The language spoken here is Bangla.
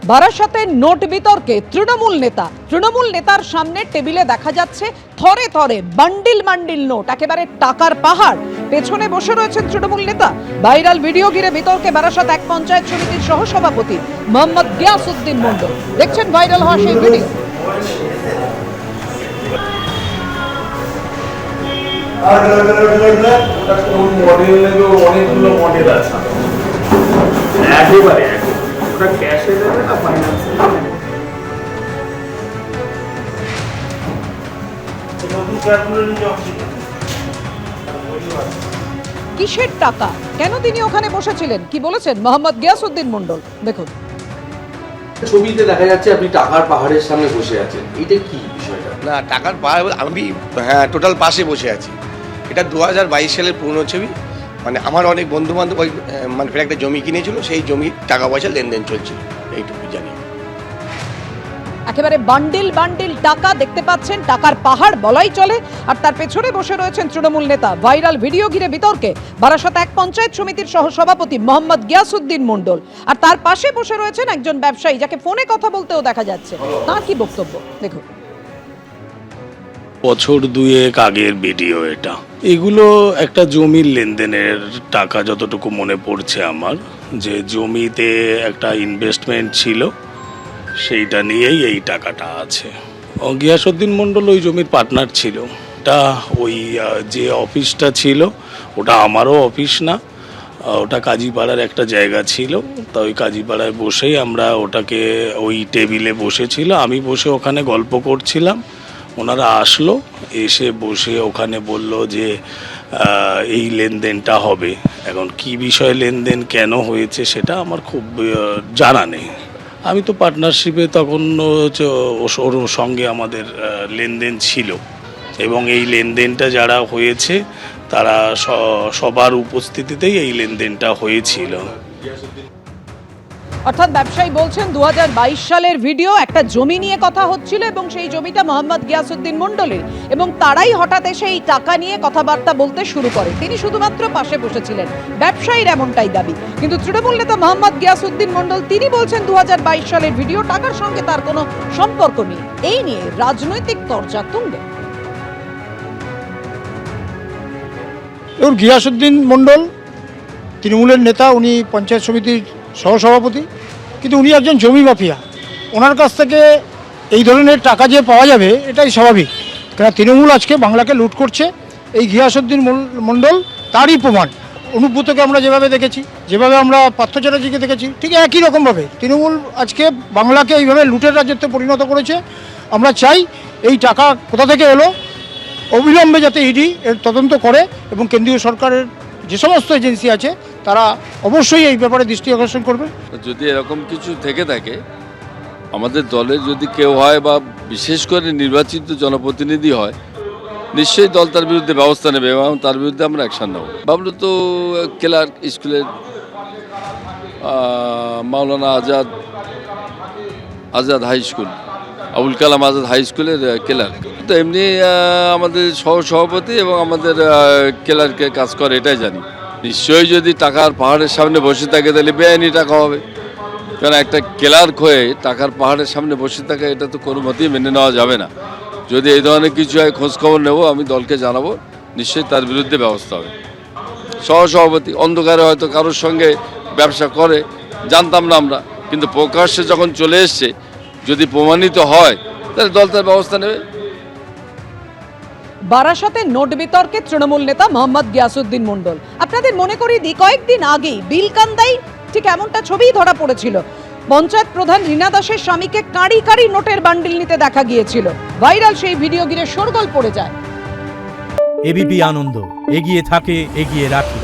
বারাসাতে নোট বিতর্কে তৃণমূল নেতার সামনে টেবিলে দেখা যাচ্ছে থরে থরে বান্ডিল বান্ডিল নোট, একেবারে টাকার পাহাড়। পেছনে বসে রয়েছেন তৃণমূল নেতা। ভাইরাল ভিডিও ঘিরে বিতর্কে বারাসাত এক পঞ্চায়েত সমিতির সহসভাপতি মোহাম্মদ গিয়াসউদ্দিন মণ্ডল। দেখছেন ভাইরাল হওয়া সেই ভিডিও। অনেকগুলো মডেল আছে, একেবারে ওটা ক্যাশে দেবে না ফাইন্যান্সে দেবে? কিসের টাকা, কেন তিনি ওখানে বসেছিলেন, কি বলেছেন মোহাম্মদ গিয়াসউদ্দিন মণ্ডল দেখুন। ছবিতে দেখা যাচ্ছে আপনি টাকার পাহাড়ের সামনে বসে আছেন, এটা কি বিষয়টা? না, টাকার পাহাড় আমি টোটাল পাশে বসে আছি। এটা 2022 সালের পুরনো ছবি। মানে আমার অনেক বন্ধু বান্ধব ওই মানে একটা জমি কিনেছিল, সেই জমির টাকা পয়সা লেনদেন চলছিল, এইটুকু জানি। একেবারে বান্ডিল বান্ডিল টাকা দেখতে পাচ্ছেন, টাকার পাহাড় বলাই চলে। আর তার পেছনে বসে রয়েছেন তৃণমূল নেতা। ভাইরাল ভিডিও ঘিরে বিতর্কে বারাসাত এক পঞ্চায়েত সমিতির সহসভাপতি মোহাম্মদ গিয়াসউদ্দিন মণ্ডল। আর তার পাশে বসে রয়েছেন একজন ব্যবসায়ী, যাকে ফোনে কথা বলতেও দেখা যাচ্ছে। তার কি বক্তব্য দেখুন। বছর দুয়েক আগের ভিডিও এটা। এগুলো একটা জমির লেনদেনের টাকা, যতটুকু মনে পড়ছে আমার, যে জমিতে একটা ইনভেস্টমেন্ট ছিল, সেইটা নিয়েই এই টাকাটা আছে। গিয়াসউদ্দিন মণ্ডল ওই জমির পার্টনার ছিল। এটা ওই যে অফিসটা ছিল ওটা আমারও অফিস না, ওটা কাজীপাড়ার একটা জায়গা ছিল। তা ওই কাজীপাড়ায় বসেই আমরা ওটাকে ওই টেবিলে বসেছিল, আমি বসে ওখানে গল্প করছিলাম। ওনারা আসলো, এসে বসে ওখানে বলল যে এই লেনদেনটা হবে। এখন কি বিষয়ে লেনদেন কেন হয়েছে সেটা আমার খুব জানা নেই। আমি তো পার্টনারশিপে তখন ওর সঙ্গে আমাদের লেনদেন ছিল, এবং এই লেনদেনটা যারা হয়েছে তারা সবার উপস্থিতিতেই এই লেনদেনটা হয়েছিল। অর্থাৎ ব্যবসায়ী বলছেন 2022 সালের ভিডিও, একটা জমি নিয়ে কথা হচ্ছিল এবং সেই জমিটা মোহাম্মদ গিয়াসউদ্দিন মণ্ডলের, এবং তারাই হঠাৎ এসে এই টাকা নিয়ে কথাবার্তা বলতে শুরু করে। তিনি শুধুমাত্র পাশে বসেছিলেন, ব্যবসায়ীর এমনটাই দাবি। কিন্তু তৃণমূল নেতা মোহাম্মদ গিয়াসউদ্দিন মণ্ডল তিনি বলছেন 2022 সালের ভিডিও, টাকার সঙ্গে তার কোনো সম্পর্ক নেই। এই নিয়ে রাজনৈতিক তরজা তুঙ্গে। এবং গিয়াসউদ্দিন মণ্ডল তৃণমূলের নেতা, উনি পঞ্চায়েত সমিতির সহসভাপতি, কিন্তু উনি একজন জমি মাফিয়া। ওনার কাছ থেকে এই ধরনের টাকা যে পাওয়া যাবে এটাই স্বাভাবিক, কারণ তৃণমূল আজকে বাংলাকে লুট করছে। এই গিয়াসউদ্দিন মণ্ডল তারই প্রমাণ। অনুব্রতকে আমরা যেভাবে দেখেছি, যেভাবে আমরা পার্থ চ্যাটার্জিকে দেখেছি, ঠিক একই রকমভাবে তৃণমূল আজকে বাংলাকে এইভাবে লুটের রাজ্যত্বে পরিণত করেছে। আমরা চাই এই টাকা কোথা থেকে এলো অবিলম্বে যাতে ইডি এর তদন্ত করে, এবং কেন্দ্রীয় সরকারের যে সমস্ত এজেন্সি আছে তারা অবশ্যই এই ব্যাপারে দৃষ্টি আকর্ষণ করবে। যদি এরকম কিছু থেকে থাকে, আমাদের দলের যদি কেউ হয় বা বিশেষ করে নির্বাচিত জনপ্রতিনিধি হয়, নিশ্চয়ই দল তার বিরুদ্ধে ব্যবস্থা নেবে এবং তার বিরুদ্ধে আমরা অ্যাকশন নেব। বাবলু তো ক্লার্ক, স্কুলের মাওলানা Azad high school, Abul Kalam Azad high স্কুলের ক্লার্ক। তো এমনি আমাদের সহসভাপতি এবং আমাদের ক্লার্কের কাজ করে, এটাই জানি। নিশ্চয়ই যদি টাকার পাহাড়ের সামনে বসে থাকে তাহলে বেআইনি টাকা হবে, কারণ একটা ক্লার্ক হয়ে টাকার পাহাড়ের সামনে বসে থাকা এটা তো কোনো মতেই মেনে নেওয়া যাবে না। যদি এই ধরনের কিছু হয় খোঁজখবর নেব, আমি দলকে জানাবো, নিশ্চয়ই তার বিরুদ্ধে ব্যবস্থা হবে। সহসভাপতি অন্ধকারে হয়তো কারোর সঙ্গে ব্যবসা করে, জানতাম না আমরা, কিন্তু প্রকাশ্যে যখন চলে এসছে, যদি প্রমাণিত হয় তাহলে দল তার ব্যবস্থা নেবে। বারাসাতে নোট বিতর্কে তৃণমূল নেতা মোহাম্মদ গিয়াসউদ্দিন মণ্ডল। আপনাদের মনে করি কয়েকদিন আগেই বিলকান্দাই ঠিক এমনটা ছবিই ধরা পড়েছিল। পঞ্চায়েত প্রধান রীনা দাসের স্বামীকে কাঁড়ি কাঁড়ি নোটের বান্ডিল নিতে দেখা গিয়েছিল। ভাইরাল সেই ভিডিও ঘিরে শোরগোল পড়ে যায়। এবিপি আনন্দ, এগিয়ে থাকে, এগিয়ে রাখে।